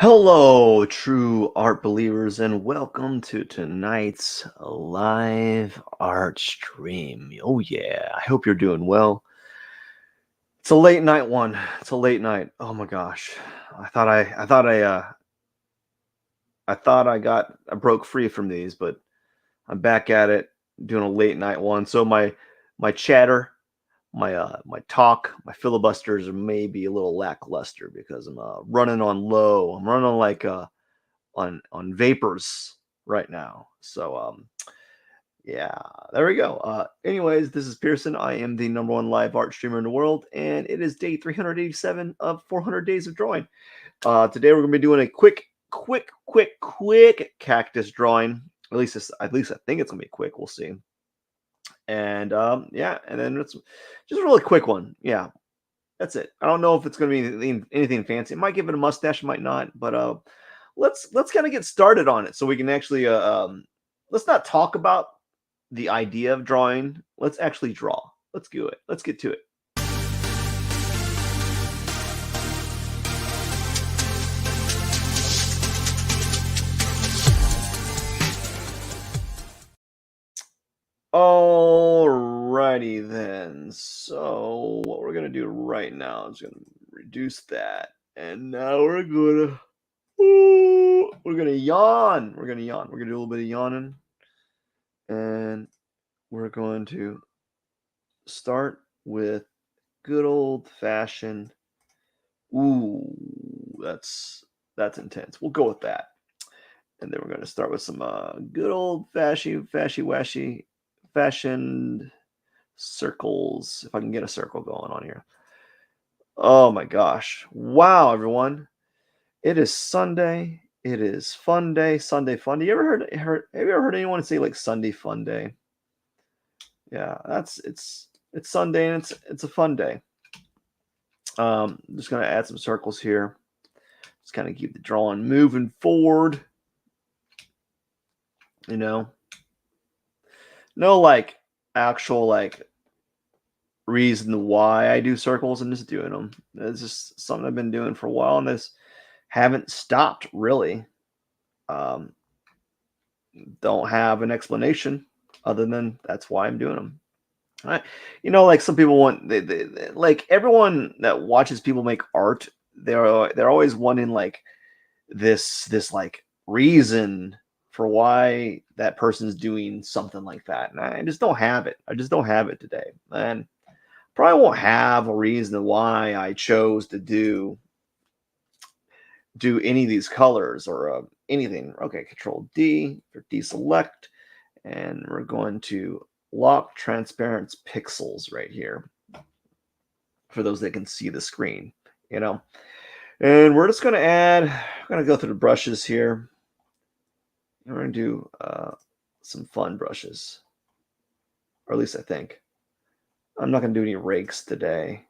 Hello, true art believers, and welcome to tonight's live art stream. Oh yeah, I hope you're doing well. It's a late night one. It's a late night. Oh my gosh, I broke free from these, but I'm back at it doing a late night one. So my chatter, my talk, my filibusters are maybe a little lackluster because I'm running on low. I'm running on on vapors right now. So yeah, there we go. Anyways, this is Pierson. I am the #1 live art streamer in the world, and it is day 387 of 400 days of drawing. Today we're gonna be doing a quick cactus drawing. At least I think it's gonna be quick. We'll see. And yeah, and then it's just a really quick one. Yeah, that's it. I don't know if it's gonna be anything fancy. It might give it a mustache, might not, but let's kind of get started on it so we can actually let's not talk about the idea of drawing. Let's actually draw. Let's do it. Let's get to it. Alrighty then. So what we're gonna do right now is gonna reduce that, and now we're gonna yawn. We're gonna yawn. We're gonna do a little bit of yawning, and we're going to start with good old fashioned. Ooh, that's intense. We'll go with that. And then we're going to start with some good old fashioned circles. If I can get a circle going on here. Oh my gosh. Wow, everyone. It is Sunday. It is fun day. Sunday fun day. Have you ever heard anyone say like Sunday fun day? Yeah, it's Sunday and it's a fun day. I'm just gonna add some circles here. Just kind of keep the drawing moving forward. You know, no like actual like reason why I do circles. I'm just doing them. It's just something I've been doing for a while, and this haven't stopped really. Don't have an explanation other than that's why I'm doing them. Like some people want they like everyone that watches people make art, they're always wanting like this like reason for why that person's doing something like that. And I just don't have it. I just don't have it today. And probably won't have a reason why I chose to do any of these colors or anything. Okay, Control D for deselect, and we're going to lock transparent pixels right here for those that can see the screen, you know. And we're just going to add, I'm going to go through the brushes here. We're going to do some fun brushes, or at least I think. I'm not going to do any rakes today.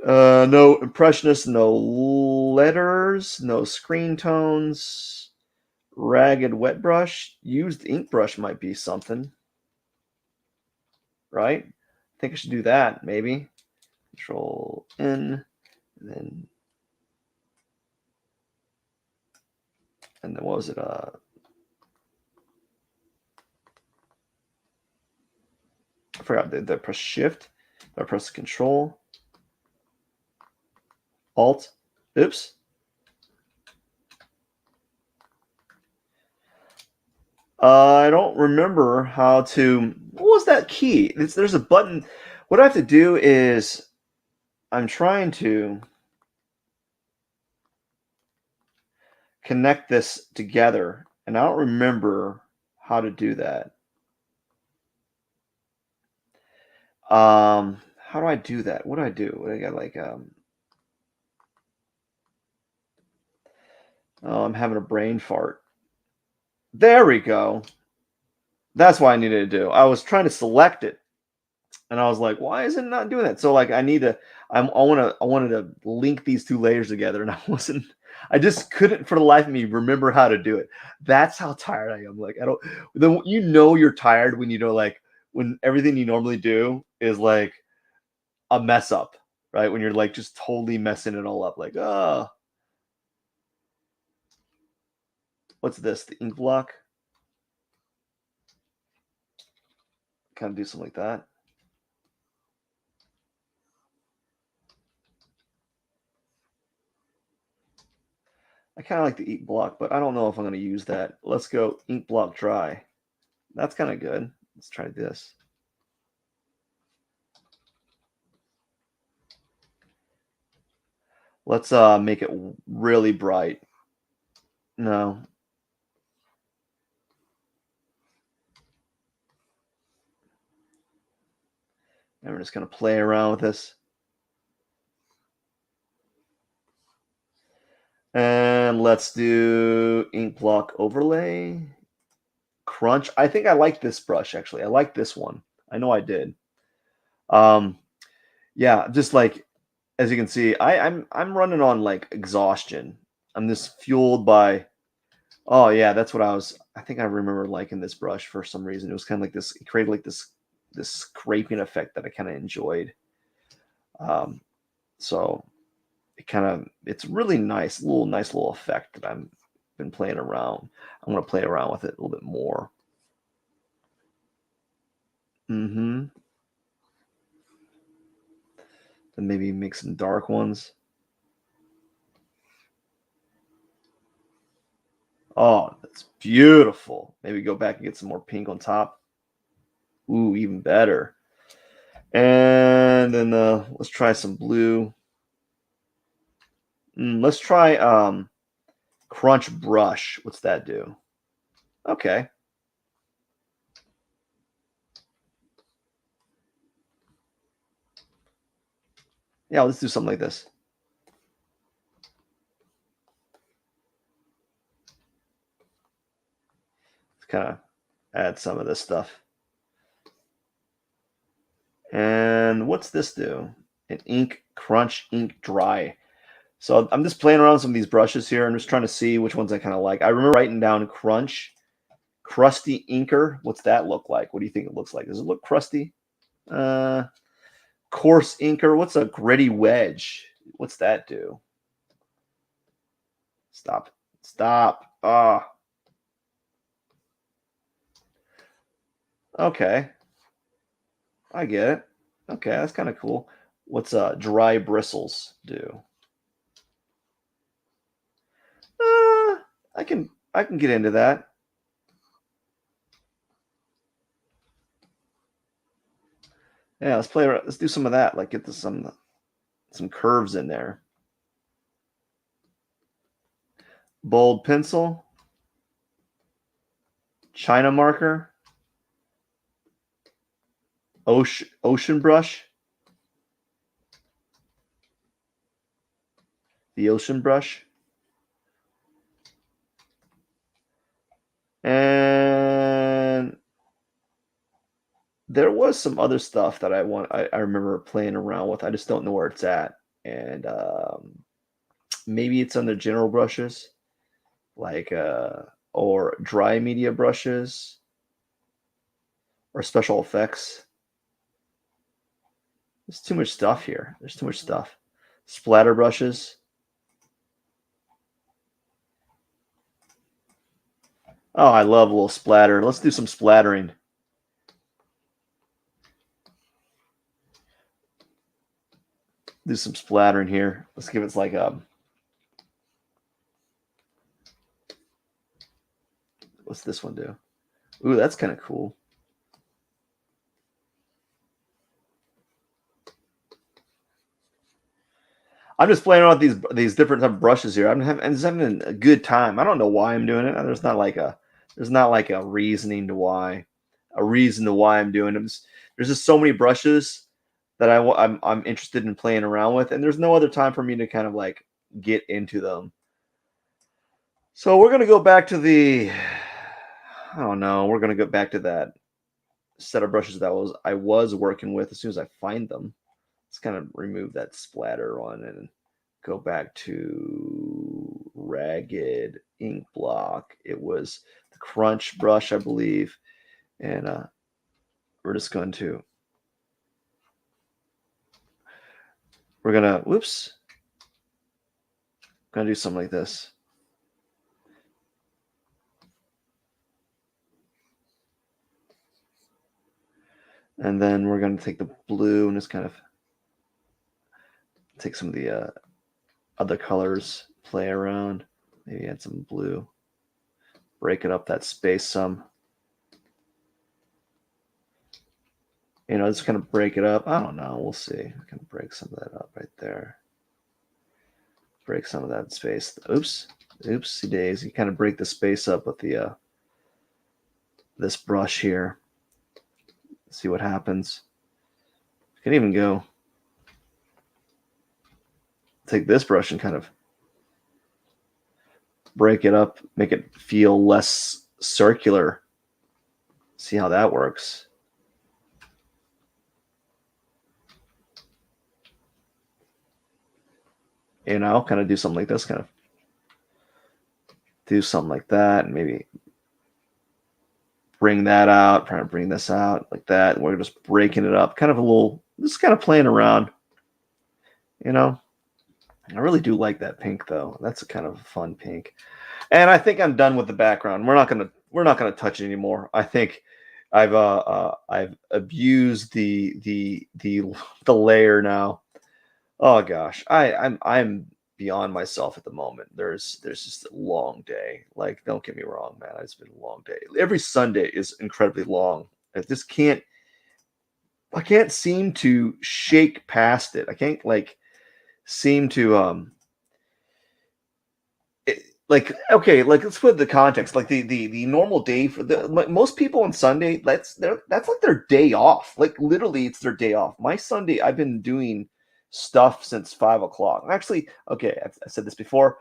No impressionists, no letters, no screen tones, ragged wet brush. Used ink brush might be something, right? I think I should do that, maybe. Control N, and then what was it? I forgot. Did I press Shift? Did I press Control? Alt? Oops. I don't remember how to. What was that key? There's a button. What I have to do is I'm trying to connect this together, and I don't remember how to do that. How do I do that? What do I do? What do I got like Oh, I'm having a brain fart. There we go. That's what I needed to do. I was trying to select it, and I was like, why is it not doing that? So like I need to I wanted to link these two layers together, and I just couldn't for the life of me remember how to do it. That's how tired I am. Like I don't then you're tired when you know like when everything you normally do is like a mess up, right? When you're like just totally messing it all up, like, oh. What's this? The ink block? Kind of do something like that. I kind of like the ink block, but I don't know if I'm going to use that. Let's go ink block dry. That's kind of good. Let's try this. Let's make it really bright. No. And we're just going to play around with this. And let's do ink block overlay. Crunch. I think I like this brush, actually. I like this one. I know I did. Yeah, just like, as you can see, I'm running on like exhaustion. I'm just fueled by, oh yeah, that's what I think I remember liking this brush for some reason. It was kind of like this, it created like this scraping effect that I kind of enjoyed. So it's really nice little effect that I've been playing around. I'm going to play around with it a little bit more. And maybe make some dark ones. Oh, that's beautiful. Maybe go back and get some more pink on top. Ooh, even better. And then let's try some blue. Let's try Crunch Brush. What's that do? Okay. Yeah, let's do something like this. Let's kind of add some of this stuff. And what's this do? An ink crunch, ink dry. So I'm just playing around with some of these brushes here. I'm just trying to see which ones I kind of like. I remember writing down crunch, crusty inker. What's that look like? What do you think it looks like? Does it look crusty? Coarse inker. What's a gritty wedge? What's that do? Stop. Stop. Ah. Okay. I get it. Okay, that's kind of cool. What's dry bristles do? I can get into that. Yeah, let's play. Let's do some of that. Like get some curves in there. Bold pencil. China marker. Ocean brush. The ocean brush. And there was some other stuff that I remember playing around with. I just don't know where it's at. And maybe it's under general brushes, like or dry media brushes, or special effects. There's too much stuff here. There's too much stuff. Splatter brushes. Oh, I love a little splatter. Let's do some splattering. Do some splattering here. Let's give it like what's this one do? Ooh, that's kind of cool. I'm just playing around with these different type of brushes here. I'm just having a good time. I don't know why I'm doing it. There's not like a reason to why I'm doing it. There's just so many brushes that I'm interested in playing around with, and there's no other time for me to kind of like get into them. So we're gonna go back to I don't know. We're gonna go back to that set of brushes that I was working with as soon as I find them. Let's kind of remove that splatter one and go back to ragged ink block. It was the crunch brush, I believe. And we're just going to, whoops, gonna do something like this. And then we're going to take the blue and just kind of take some of the other colors, play around, maybe add some blue, break it up that space some. Just kind of break it up. I don't know. We'll see. We can break some of that up right there. Break some of that space. Oops. Oopsie daisy. Kind of break the space up with the this brush here. See what happens. You can even go take this brush and kind of break it up, make it feel less circular. See how that works. Kind of do something like this, kind of do something like that, and maybe bring that out, trying to bring this out like that. We're just breaking it up, kind of just kind of playing around. I really do like that pink though. That's a kind of fun pink. And I think I'm done with the background. We're not gonna touch it anymore. I think I've abused the layer now. Oh gosh, I'm beyond myself at the moment. There's just a long day. Like, don't get me wrong, man. It's been a long day. Every Sunday is incredibly long. I can't seem to shake past it. I can't seem to okay, let's put the context. Like the normal day for most people on Sunday, that's like their day off. Like literally, it's their day off. My Sunday, I've been doing stuff since 5 o'clock. Actually, okay, I said this before.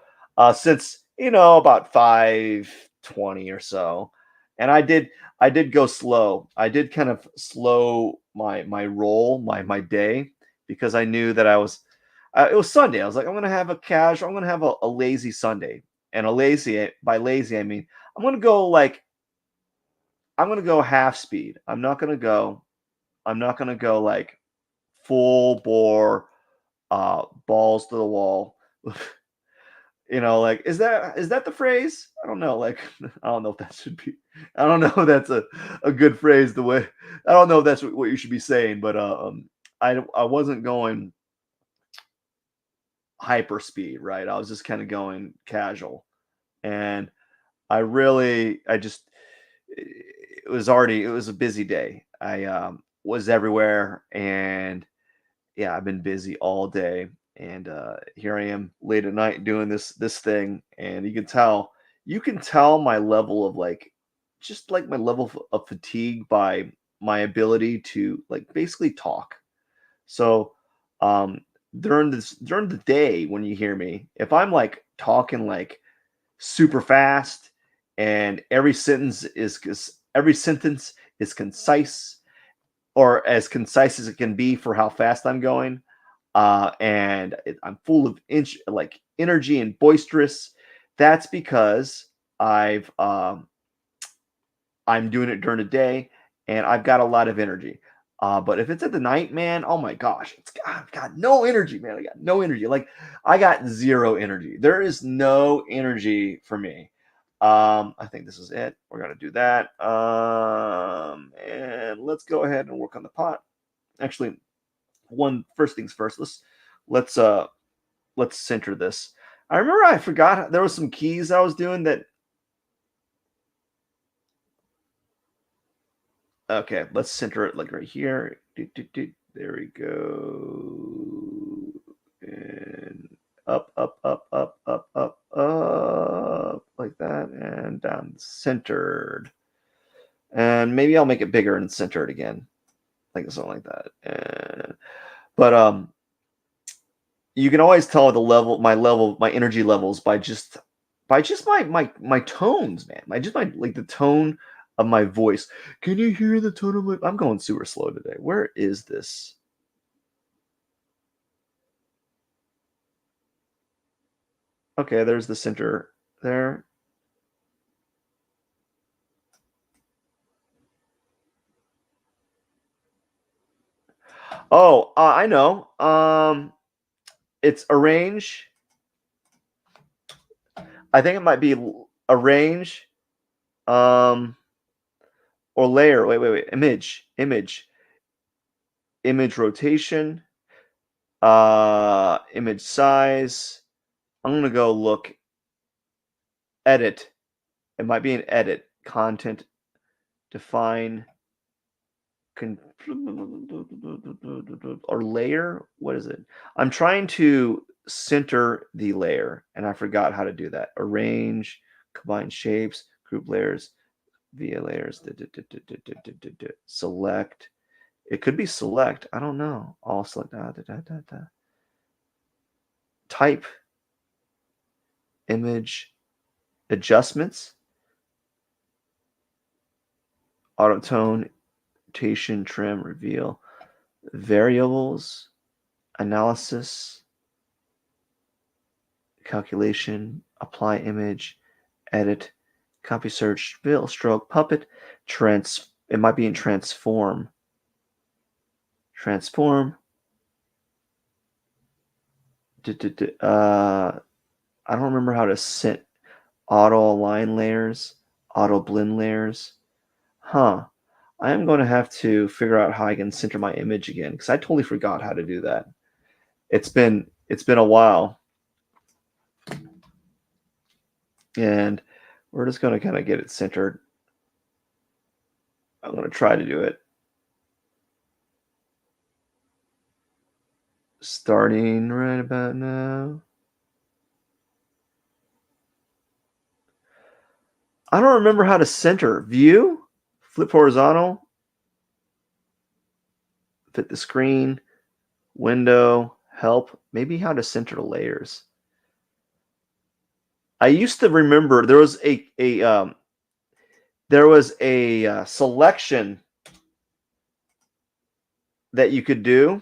Since about 5:20 or so, and I did go slow. I did kind of slow my roll, my day, because I knew that it was Sunday. I was like, I'm gonna have a casual. I'm gonna have a lazy Sunday. And by lazy, I mean I'm gonna go half speed. I'm not gonna go like full bore, balls to the wall. Like, is that the phrase? I don't know. Like, I don't know if that should be. I don't know if that's a good phrase. The way I don't know if that's what you should be saying, but I wasn't going hyper speed, right? I was just kind of going casual, and I just it was a busy day. I was everywhere, and yeah, I've been busy all day, and here I am late at night doing this thing, and you can tell my level of just like my level of fatigue by my ability to basically talk. So um during the day when you hear me, if I'm talking super fast, and every sentence is concise, or as concise as it can be for how fast I'm going, and I'm full of energy and boisterous. That's because I'm doing it during the day, and I've got a lot of energy. But if it's at the night, man, oh my gosh, I've got no energy, man. I got no energy. Like, I got zero energy. There is no energy for me. I think this is it. We're gonna do that. And let's go ahead and work on the pot. Actually, first things first. Let's uh let's center this. I remember I forgot there was some keys I was doing that. Okay, let's center it like right here. There we go. And up, up, up, up, up, up, up, like that, and down centered. And maybe I'll make it bigger and center it again, like something like that. But you can always tell my energy levels by just my tones, man. My the tone of my voice. Can you hear the tone of my? I'm going super slow today. Where is this? Okay, there's the center there. Oh, I know. It's arrange. I think it might be arrange, um, or layer. Wait. Image. image rotation, image size. I'm going to go look, edit. It might be an edit, content, define, or layer. What is it? I'm trying to center the layer, and I forgot how to do that. Arrange, combine shapes, group layers, via layers, select. It could be select. I don't know. All select. Type, image, adjustments, auto tone, rotation, trim, reveal, variables, analysis, calculation, apply image, edit, copy search, fill, stroke, puppet, it might be in transform. Transform. I don't remember how to set auto align layers, auto blend layers. I am going to have to figure out how I can center my image again, because I totally forgot how to do that. It's been a while. And we're just going to kind of get it centered. I'm going to try to do it. Starting right about now. I don't remember how to center. View, flip horizontal, fit the screen, window, help, maybe how to center the layers. I used to remember there was a selection that you could do.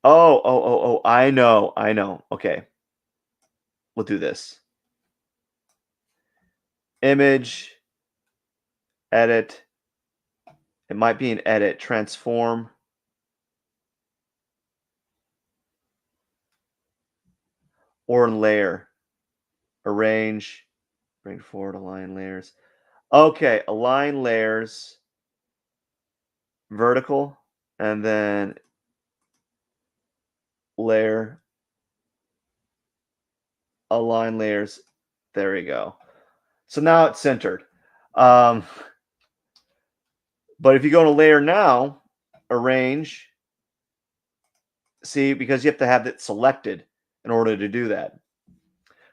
Oh, I know. Okay. We'll do this. Image, edit. It might be an edit, transform. Or in layer. Arrange, bring forward, align layers. Okay, align layers, vertical, and then layer, align layers. There we go. So now it's centered. But if you go to layer now, arrange, see, because you have to have it selected in order to do that.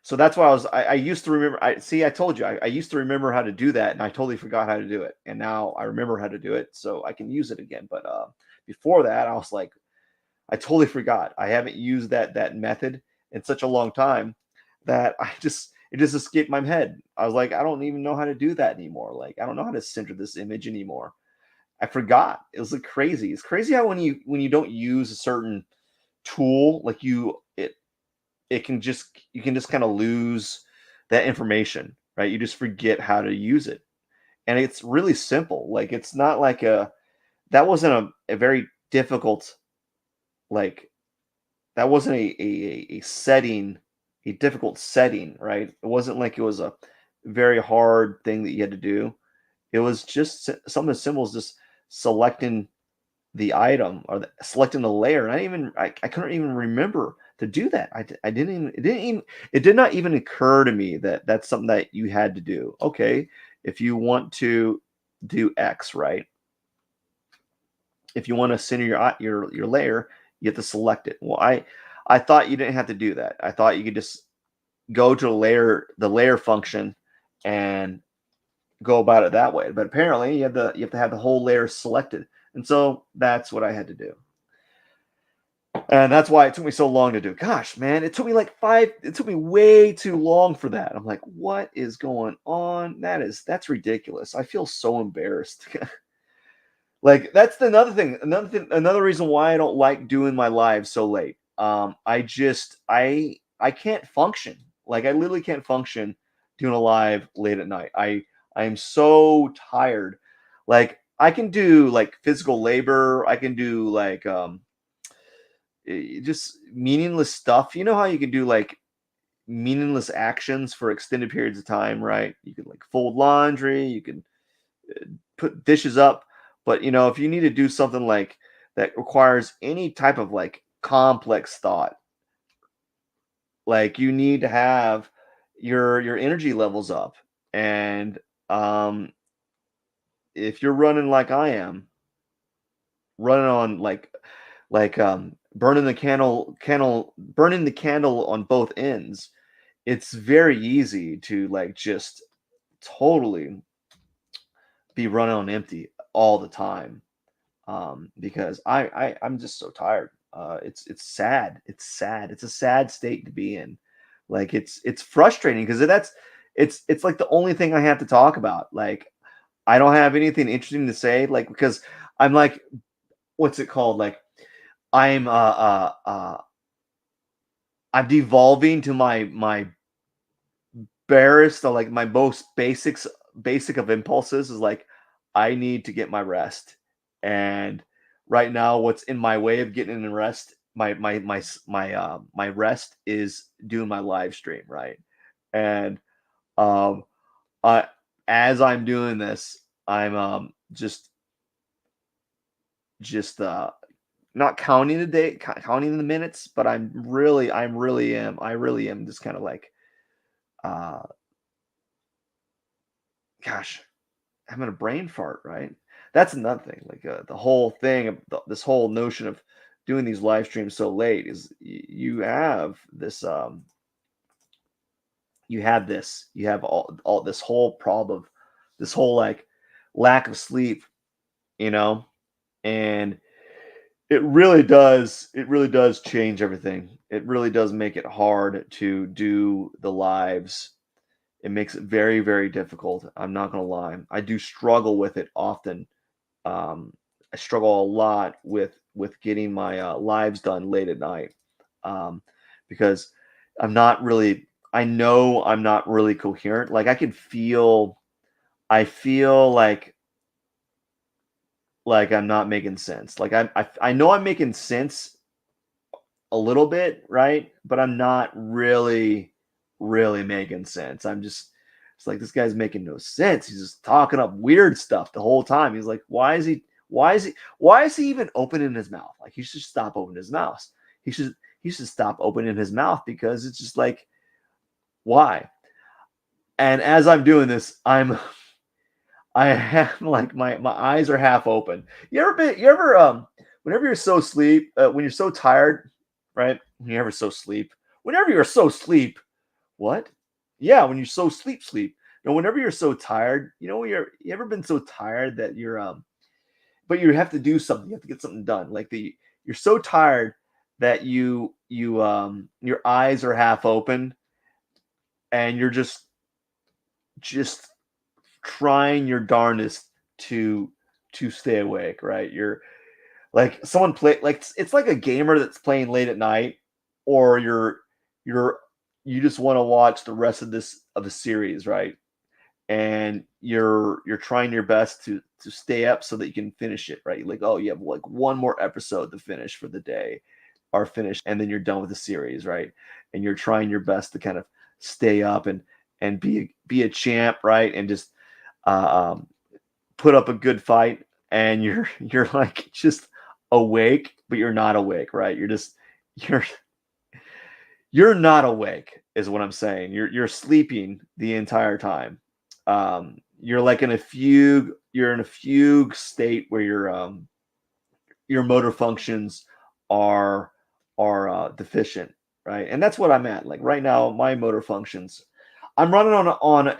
So that's why I used to remember. I told you I used to remember how to do that, and I totally forgot how to do it. And now I remember how to do it, so I can use it again. But before that, I was like, I totally forgot. I haven't used that method in such a long time that it just escaped my head. I was like, I don't even know how to do that anymore. Like, I don't know how to center this image anymore. I forgot. It was like crazy. It's crazy how when you don't use a certain tool, like you can just kind of lose that information, right? You just forget how to use it. And it's really simple. Like, it's not like that wasn't a very difficult, like, that wasn't a setting, a difficult setting, right? It wasn't like it was a very hard thing that you had to do. It was just some of the symbols, just selecting the item or selecting the layer. And I couldn't even remember to do that. It did not even occur to me that that's something that you had to do. Okay, if you want to do X, right? If you want to center your layer, you have to select it. Well, I thought you didn't have to do that. I thought you could just go to the layer function and go about it that way. But apparently you have to have the whole layer selected. And so that's what I had to do. And that's why it took me so long to do. Gosh, man, it took me way too long for that. I'm like, what is going on? That's ridiculous. I feel so embarrassed. Like, that's another reason why I don't like doing my lives so late. I can't function. Like, I literally can't function doing a live late at night. I am so tired. Like, I can do like physical labor. I can do like just meaningless stuff. You know how you can do like meaningless actions for extended periods of time, right? You can like fold laundry, you can put dishes up, but if you need to do something like that requires any type of like complex thought. Like you need to have your energy levels up. And um if you're running like I am, running on burning the candle on both ends, it's very easy to like just totally be running on empty all the time. Because I'm just so tired. It's sad. It's sad. It's a sad state to be in. Like it's frustrating because it's like the only thing I have to talk about. Like I don't have anything interesting to say. Like because I'm like, what's it called? Like I'm I'm devolving to my barest, like my most basic of impulses is like I need to get my rest. And right now what's in my way of getting in rest, my rest is doing my live stream, right? And um I as I'm doing this, I'm just not counting the day, counting the minutes, but I really am just kind of like uh gosh, having a brain fart, right? That's another thing. Like the whole thing of this whole notion of doing these live streams so late is you have this you have all this whole problem, this whole like lack of sleep, you know, and it really does change everything. It really does make it hard to do the lives. It makes it very, very difficult. I'm not gonna lie. I do struggle with it often. I struggle a lot with getting my lives done late at night, um, because I'm not really. I know I'm not really coherent. Like I can feel. I feel like I'm not making sense. Like I know I'm making sense a little bit, right? But I'm not really making sense. I'm just it's like this guy's making no sense. He's just talking up weird stuff the whole time. He's like, why is he even opening his mouth? Like he should stop opening his mouth. He should stop opening his mouth because it's just like why? And as I'm doing this, I have like my eyes are half open. You ever whenever you're so sleep when you're so tired, right? When you're ever so sleep, whenever you're so sleep, what? Yeah, when you're so sleep. You know, whenever you're so tired, you know, you ever been so tired that you're but you have to do something, you have to get something done. Like you're so tired that your eyes are half open and you're just trying your darndest to stay awake, right? You're like someone play like it's like a gamer that's playing late at night, or you're you just want to watch the rest of this of a series, right? And you're trying your best to stay up so that you can finish it, right? Like, oh, you have like one more episode to finish for the day, or finish, and then you're done with the series, right? And you're trying your best to kind of stay up and be a champ, right? And just uh, um, put up a good fight, and you're like just awake, but you're not awake, right? You're you're not awake is what I'm saying. You're sleeping the entire time. You're like in a fugue. You're in a fugue state where your motor functions are deficient, right? And that's what I'm at. Like right now, my motor functions. I'm running on a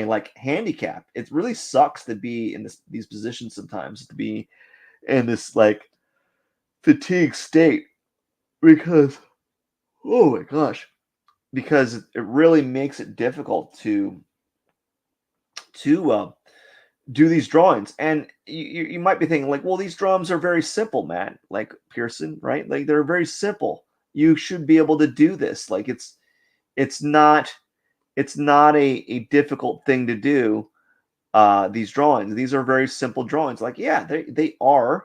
like handicap. It really sucks to be in these positions sometimes, to be in this like fatigue state, because oh my gosh, because it really makes it difficult to do these drawings. And you might be thinking like, well, these drums are very simple, Matt, like Pierson, right? Like they're very simple. You should be able to do this. Like it's not a difficult thing to do. These drawings, these are very simple drawings. Like yeah, they are,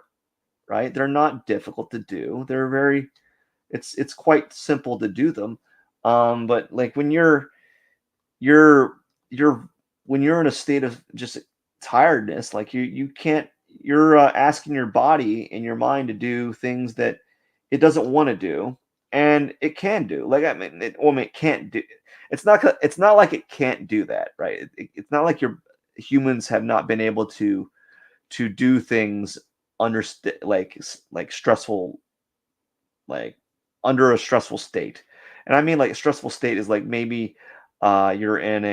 right? They're not difficult to do. They're very it's quite simple to do them. But like when you're when you're in a state of just tiredness, like you can't you're asking your body and your mind to do things that it doesn't want to do, and it can do. Like I mean, it can't do. It's not like it can't do that, right? It's not like your humans have not been able to do things under like stressful, like under a stressful state. And I mean like a stressful state is like maybe you're in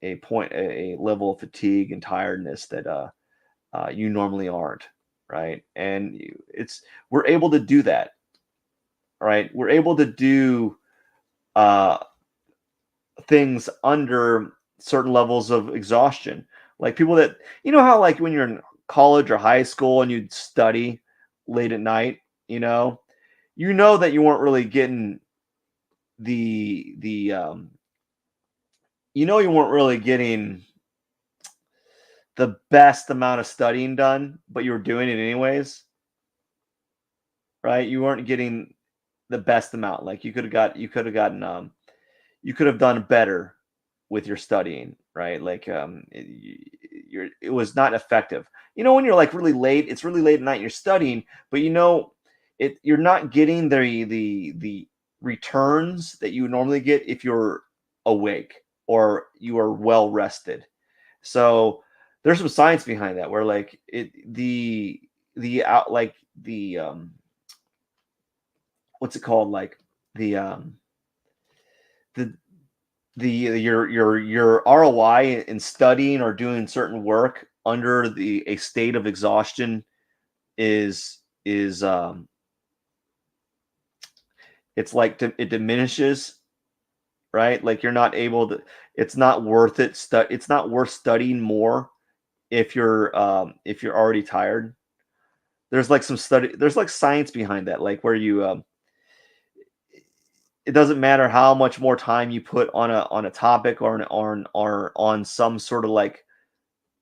a point a level of fatigue and tiredness that you normally aren't, right? And we're able to do that, right? We're able to do uh, things under certain levels of exhaustion. Like people that, you know how like when you're in college or high school and you'd study late at night, you know that you weren't really getting the you weren't really getting the best amount of studying done, but you were doing it anyways, right? You weren't getting the best amount. Like you could have done better with your studying, right? Like it was not effective. When you're like really late, it's really late at night, and you're studying, but you're not getting the returns that you normally get if you're awake or you are well rested. So there's some science behind that where like the out like the what's it called, like the the your ROI in studying or doing certain work under a state of exhaustion is it's like it diminishes, right? Like you're not able to. It's not worth it. It's not worth studying more if you're already tired. There's like some study. There's like science behind that, like where it doesn't matter how much more time you put on a topic or on some sort of like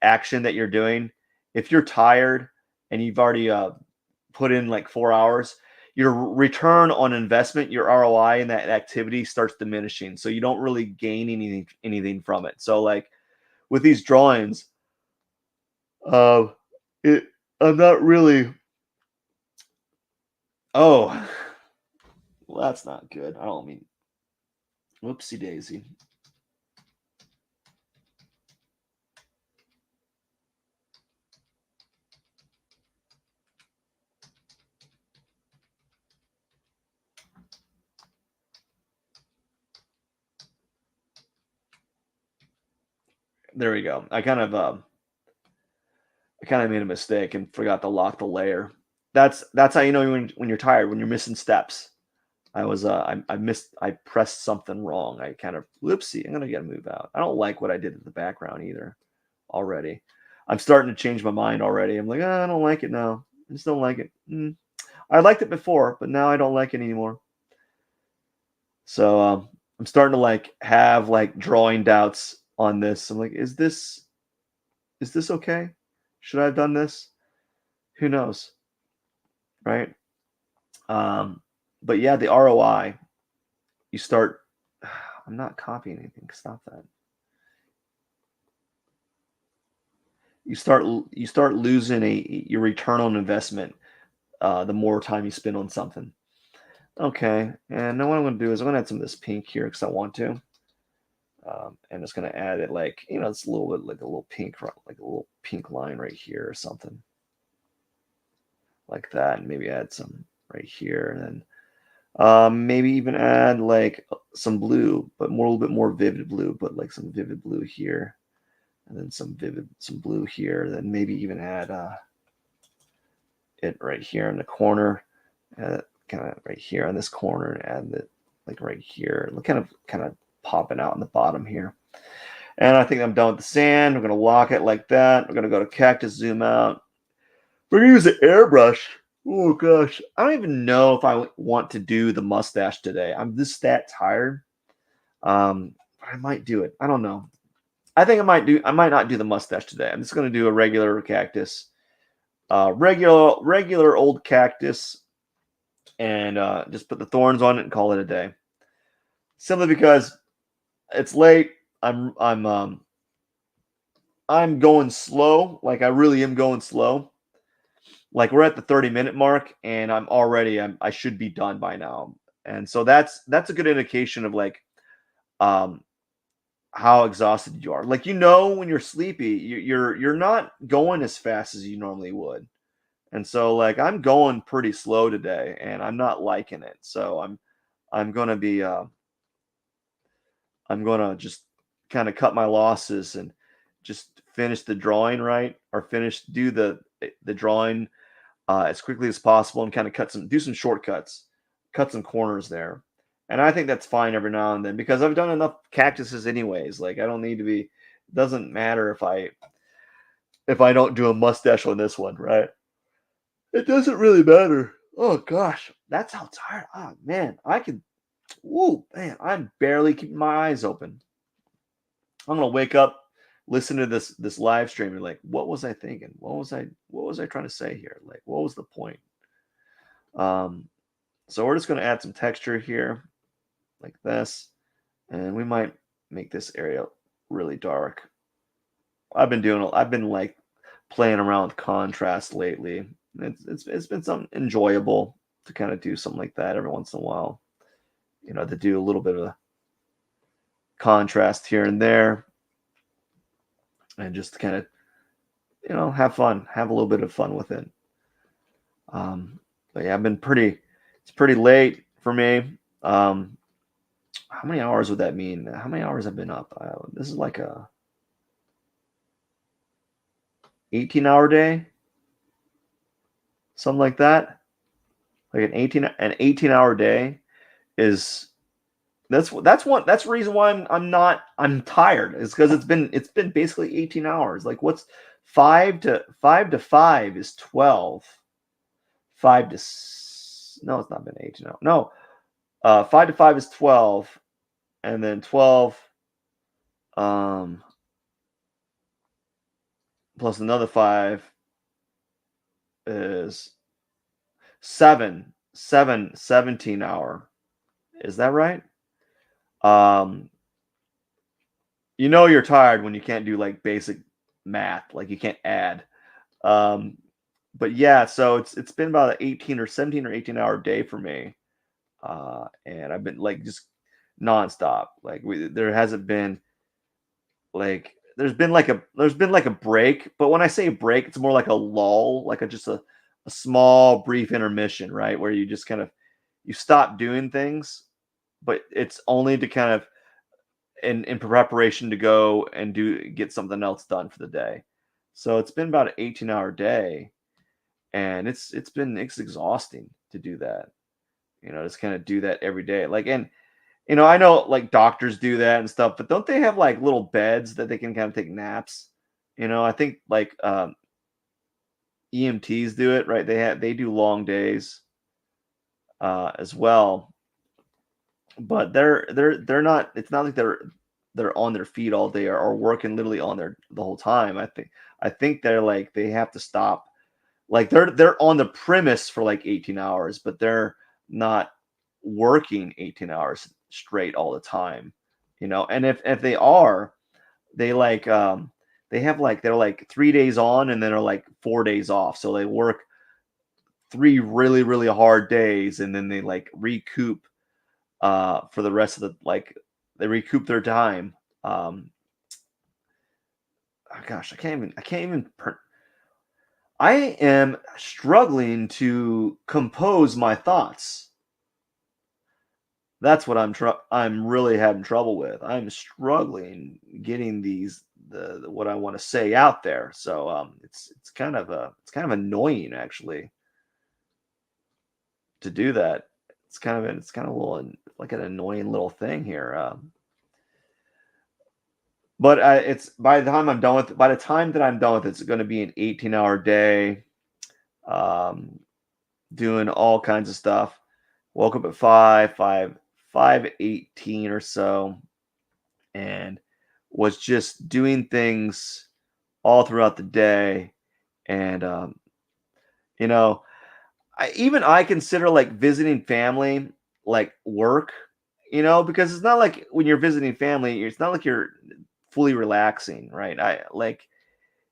action that you're doing. If you're tired and you've already put in like 4 hours, your return on investment, your ROI in that activity starts diminishing. So you don't really gain anything from it. So like with these drawings, uh, it I'm not really. Oh, well, that's not good. I don't mean. Whoopsie daisy. There we go. I kind of made a mistake and forgot to lock the layer. That's how you know when you're tired, when you're missing steps. I pressed something wrong. I kind of whoopsie. I'm gonna get a move out. I don't like what I did in the background either. Already, I'm starting to change my mind already. I'm like, I don't like it now. I just don't like it. I liked it before, but now I don't like it anymore. So I'm starting to like have like drawing doubts on this. I'm like, is this okay? Should I have done this? Who knows, right? Um, but yeah, the ROI. You start. I'm not copying anything. Stop that. You start losing your return on investment the more time you spend on something. Okay, and now what I'm going to do is I'm going to add some of this pink here because I want to. And it's going to add it like, it's a little bit like a little pink, like a little pink line right here or something like that. And maybe add some right here, and then maybe even add like some blue, but a little bit more vivid blue, but like some vivid blue here, and then some blue here. Then maybe even add it right here in the corner, kind of right here on this corner, and add it like right here, kind of popping out in the bottom here. And I think I'm done with the sand. We're going to lock it like that. We're going to go to Cactus, zoom out. We're going to use the airbrush. Oh, gosh. I don't even know if I want to do the mustache today. I'm just that tired. But I might do it. I don't know. I think I might not do the mustache today. I'm just going to do a regular cactus. Regular old cactus. And just put the thorns on it and call it a day. Simply because it's late. I'm going slow. Like I really am going slow. like we're at the 30-minute mark, and I should be done by now. And so that's a good indication of like um how exhausted you are. Like, when you're sleepy, you're not going as fast as you normally would. And so like I'm going pretty slow today, and I'm not liking it. So I'm gonna be I'm gonna just kind of cut my losses and just finish the drawing right, or do the drawing as quickly as possible, and kind of do some shortcuts, cut some corners there. And I think that's fine every now and then, because I've done enough cactuses anyways. Like, I don't need to be. It doesn't matter if I don't do a mustache on this one, right? It doesn't really matter. Oh gosh, that's how tired. Oh man, I can. Woo, man, I'm barely keeping my eyes open. I'm gonna wake up, listen to this live stream, and like, what was I thinking? What was I trying to say here? Like, what was the point? Um, so we're just gonna add some texture here, like this, and we might make this area really dark. I've been like playing around with contrast lately. It's been something enjoyable to kind of do something like that every once in a while. To do a little bit of a contrast here and there, and just kind of have fun, have a little bit of fun with it. But yeah, it's pretty late for me. How many hours would that mean? How many hours I've been up? This is like a 18-hour day, something like that. Like an 18-hour day is that's the reason why I'm tired, is because it's been basically 18 hours. Like, what's 5 is 12. 5 to no, it's not been 18 hours. No, 5 to 5 is 12, and then 12 plus another 5 is 17-hour. Is that right? You're tired when you can't do like basic math, like you can't add. But yeah, so it's been about an 18 or 17 or 18-hour day for me. And I've been like just nonstop. Like, there hasn't been like there's been like a break, but when I say break, it's more like a lull, like just a small brief intermission, right? Where you just kind of you stop doing things, but it's only to kind of in preparation to go and get something else done for the day. So it's been about an 18-hour day, and it's exhausting to do that. Just kind of do that every day. Like, and I know like doctors do that and stuff, but don't they have like little beds that they can kind of take naps? I think like EMTs do it, right? They do long days as well, but they're not. It's not like they're on their feet all day, or working literally on the whole time. I think they're like they have to stop. Like, they're on the premise for like 18 hours, but they're not working 18 hours straight all the time. And if they are, they like they have like they're like 3 days on, and then are like 4 days off. So they work 3 really hard days, and then they like recoup for the rest of they recoup their time. Oh gosh, I can't even I am struggling to compose my thoughts. That's what I'm really having trouble with. I'm struggling getting the what I want to say out there. So it's kind of annoying, actually, to do that. It's kind of a little like an annoying little thing here. But it's by the time that I'm done with it, it's going to be an 18-hour day, um, doing all kinds of stuff. Woke up at 5:18 or so, and was just doing things all throughout the day. And you know, I consider like visiting family like work, because it's not like when you're visiting family, it's not like you're fully relaxing, right?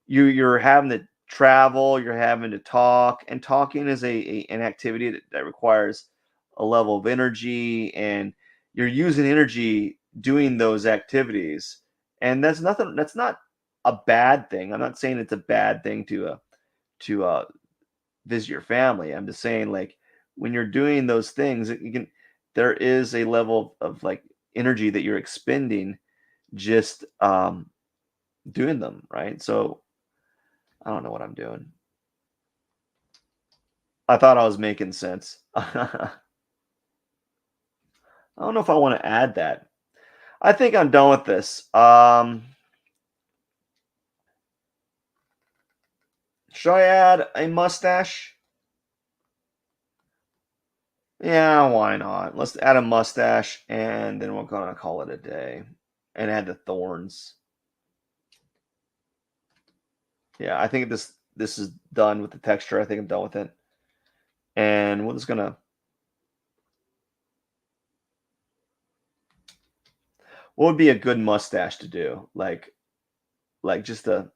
You're having to travel, you're having to talk, and talking is an activity that requires a level of energy, and you're using energy doing those activities. And that's not a bad thing. I'm not saying it's a bad thing to visit your family. I'm just saying, like, when you're doing those things, there is a level of like energy that you're expending just doing them, right? So I don't know what I'm doing. I thought I was making sense. I don't know if I want to add that. I think I'm done with this. Should I add a mustache? Yeah, why not? Let's add a mustache, and then we're gonna call it a day. And add the thorns. Yeah, I think this is done with the texture. I think I'm done with it. And we're just gonna. What would be a good mustache to do? Like just a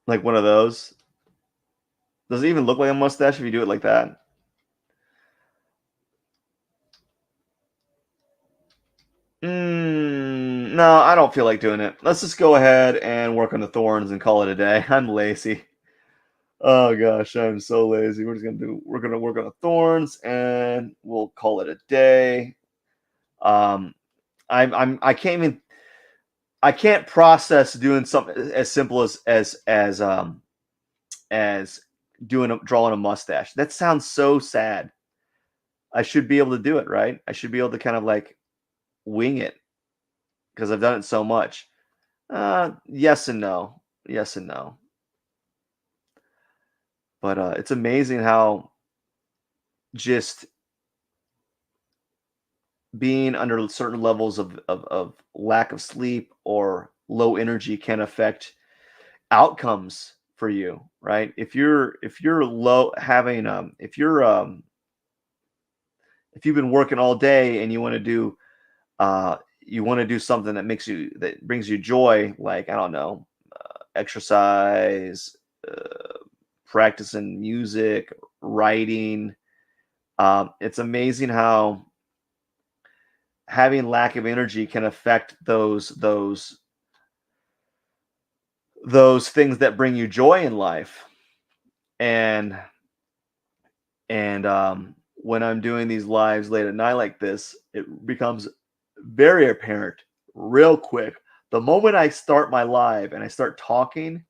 like one of those. Does it even look like a mustache if you do it like that? No, I don't feel like doing it. Let's just go ahead and work on the thorns and call it a day. I'm lazy. Oh gosh, I'm so lazy. We're gonna work on the thorns and we'll call it a day. Um, I can't even I can't process doing something as simple as drawing a mustache. That sounds so sad. I should be able to do it, right? I should be able to kind of like wing it because I've done it so much. Yes and no. Yes and no. But it's amazing how just being under certain levels of lack of sleep or low energy can affect outcomes for you, right? If you're low having if you've been working all day and you want to do something that brings you joy, like I don't know, exercise, practicing music, writing. It's amazing how having lack of energy can affect those things that bring you joy in life. And when I'm doing these lives late at night like this, it becomes very apparent real quick. The moment I start my live and I start talking,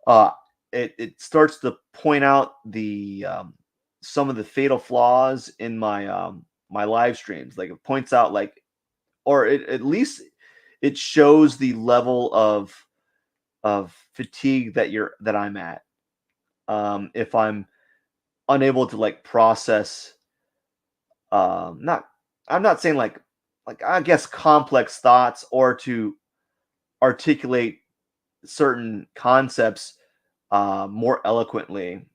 uh, it starts to point out the some of the fatal flaws in my live streams. Like it points out like, or at least it shows the level of fatigue that I'm at. If I'm unable to like process, not I'm not saying like I guess complex thoughts or to articulate certain concepts more eloquently.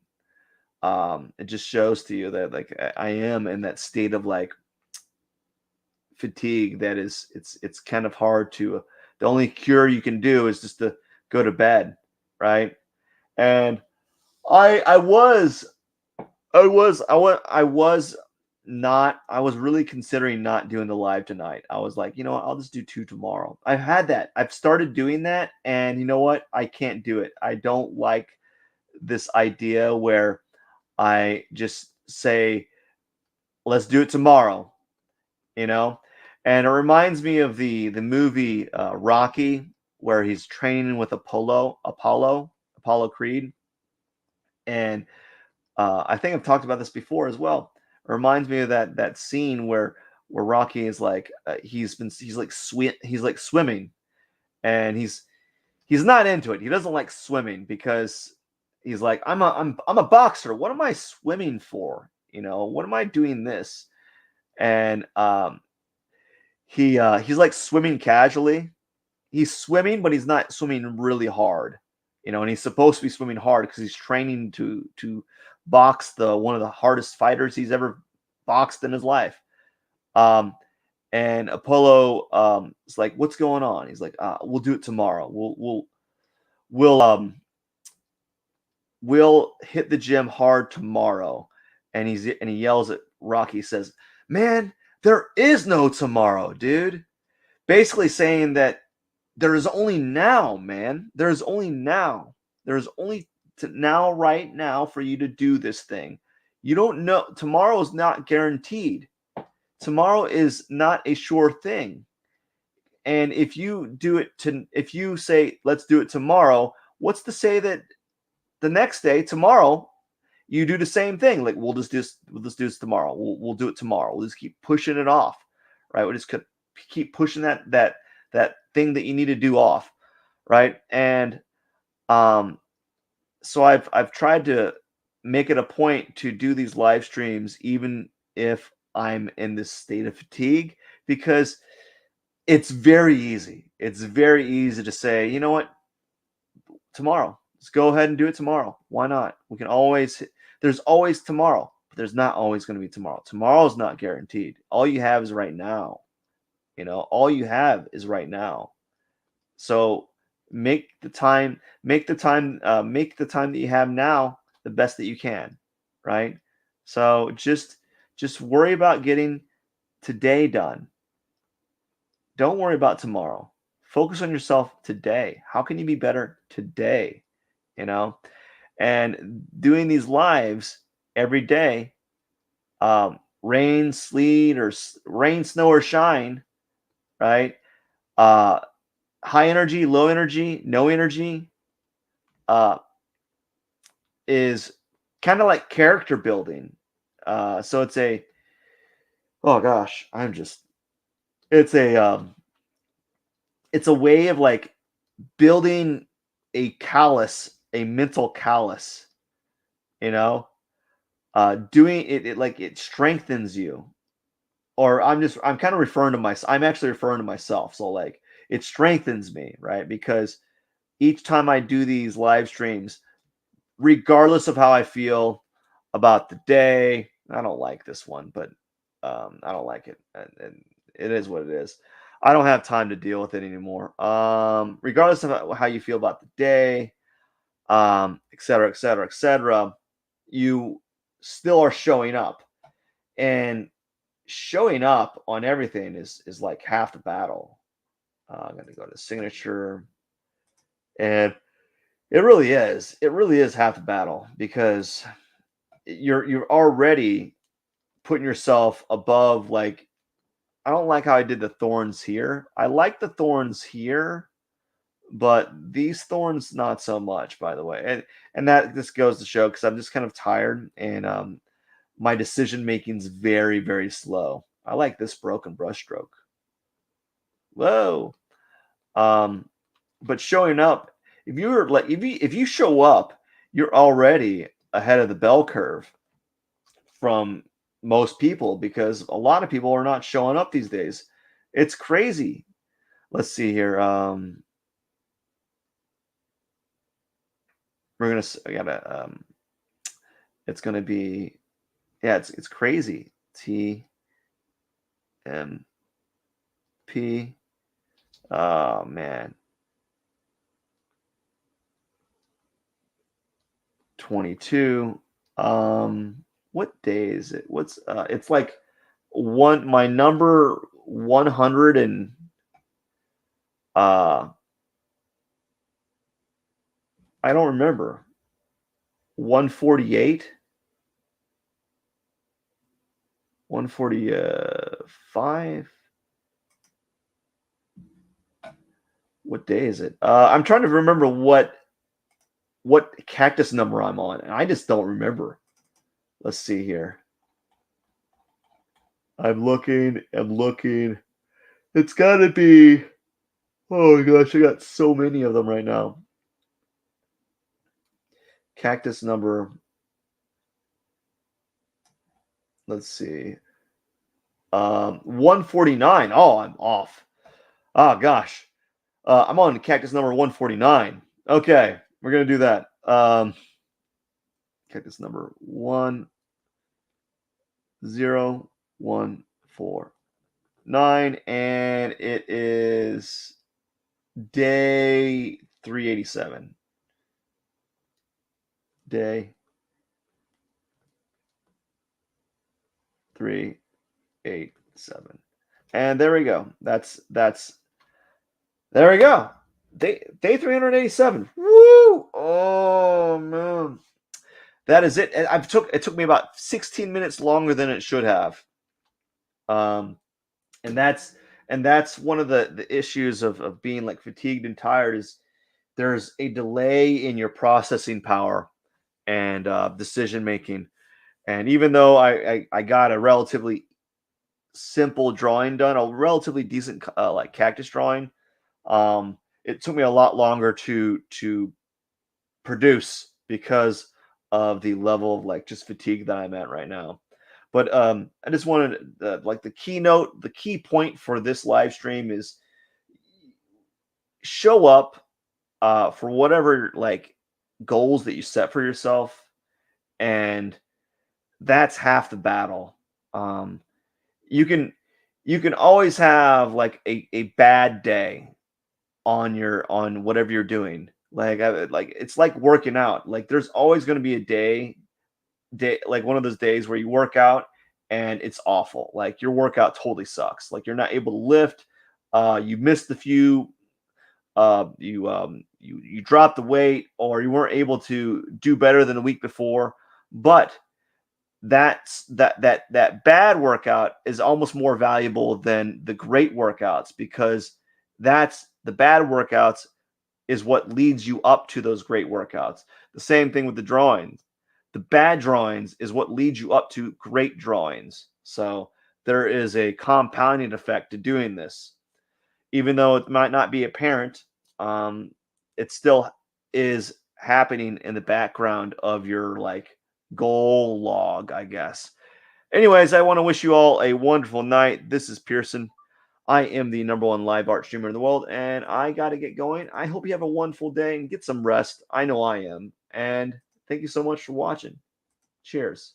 It just shows to you that like I am in that state of like fatigue that is it's kind of hard to the only cure you can do is just to go to bed, right? And I was I was not I was really considering not doing the live tonight. I was like, you know what, I'll just do two tomorrow. I've had that. I've started doing that, and you know what? I can't do it. I don't like this idea where I just say, let's do it tomorrow, you know? And it reminds me of the movie Rocky, where he's training with Apollo Creed. And I think I've talked about this before as well. It reminds me of that scene where Rocky is like he's like swimming, and he's not into it. He doesn't like swimming because he's like I'm a boxer. What am I swimming for? You know, what am I doing this? And he's like swimming casually. He's swimming, but he's not swimming really hard. You know, and he's supposed to be swimming hard because he's training to box the one of the hardest fighters he's ever boxed in his life. Um, And Apollo is like, "What's going on?" He's like, "We'll do it tomorrow. We'll we'll hit the gym hard tomorrow." And he yells at Rocky, says, "Man, there is no tomorrow, dude." Basically saying that there is only now, man. There is only now. There is only now, right now, for you to do this thing. You don't know. Tomorrow is not guaranteed. Tomorrow is not a sure thing. And if if you say, let's do it tomorrow, what's to say that the next day, tomorrow, you do the same thing? Like, we'll just do this tomorrow. We'll do it tomorrow. We'll just keep pushing it off, right? We'll just keep pushing that thing that you need to do off, right? And so I've tried to make it a point to do these live streams, even if I'm in this state of fatigue, because it's very easy. It's very easy to say, you know what, tomorrow. Let's go ahead and do it tomorrow. Why not? We can always, there's always tomorrow, but there's not always going to be tomorrow. Tomorrow's not guaranteed. All you have is right now. All you have is right now. So make the time that you have now the best that you can, right? So just worry about getting today done. Don't worry about tomorrow. Focus on yourself today. How can you be better today? And doing these lives every day, rain, sleet, or rain, snow, or shine, right? High energy, low energy, no energy, is kind of like character building. So oh gosh, it's a way of like building a mental callus, doing it like it strengthens you. Or I'm kind of referring to myself. I'm actually referring to myself. So like it strengthens me, right? Because each time I do these live streams, regardless of how I feel about the day, I don't like this one, but I don't like it, and it is what it is. I don't have time to deal with it anymore. Regardless of how you feel about the day, et cetera, et cetera, et cetera, you still are showing up, and showing up on everything is like half the battle. I'm going to go to signature, and it really is. It really is half the battle, because you're already putting yourself above. Like, I don't like how I did the thorns here. I like the thorns here, but these thorns not so much, by the way. And that just goes to show, because I'm just kind of tired, and my decision making's very, very slow. I like this broken brushstroke. Whoa. But showing up, if you show up, you're already ahead of the bell curve from most people, because a lot of people are not showing up these days. It's crazy. Let's see here. It's gonna be, yeah, it's crazy. TMP. Oh man. 22. What day is it? It's like my number 100, and I don't remember. 148, 145. What day is it? I'm trying to remember what cactus number I'm on, and I just don't remember. Let's see here. I'm looking. It's got to be, oh my gosh, I got so many of them right now. Cactus number, let's see. 149. Oh, I'm off. Oh gosh. I'm on cactus number 149. Okay, we're gonna do that. Cactus number 1014. 9, and it is day 387. Day 387. And there we go. That's there we go. Day 387. Woo! Oh man. That is it. It took me about 16 minutes longer than it should have. Um and that's one of the issues of being like fatigued and tired is there's a delay in your processing power and decision making. And even though I got a relatively simple drawing done, a relatively decent like cactus drawing, it took me a lot longer to produce because of the level of like just fatigue that I'm at right now. But I just wanted like the keynote, the key point for this live stream is show up for whatever like goals that you set for yourself, and that's half the battle. Um, you can you can always have like a bad day on whatever you're doing. Like it's like working out. Like there's always going to be a day like one of those days where you work out and it's awful. Like your workout totally sucks. Like you're not able to lift. You missed a few. You dropped the weight, or you weren't able to do better than the week before. But that bad workout is almost more valuable than the great workouts, because that's the bad workouts is what leads you up to those great workouts. The same thing with the drawings. The bad drawings is what leads you up to great drawings. So there is a compounding effect to doing this. Even though it might not be apparent, it still is happening in the background of your like goal log, I guess. Anyways, I want to wish you all a wonderful night. This is Pierson. I am the #1 live art streamer in the world, and I got to get going. I hope you have a wonderful day and get some rest. I know I am. And thank you so much for watching. Cheers.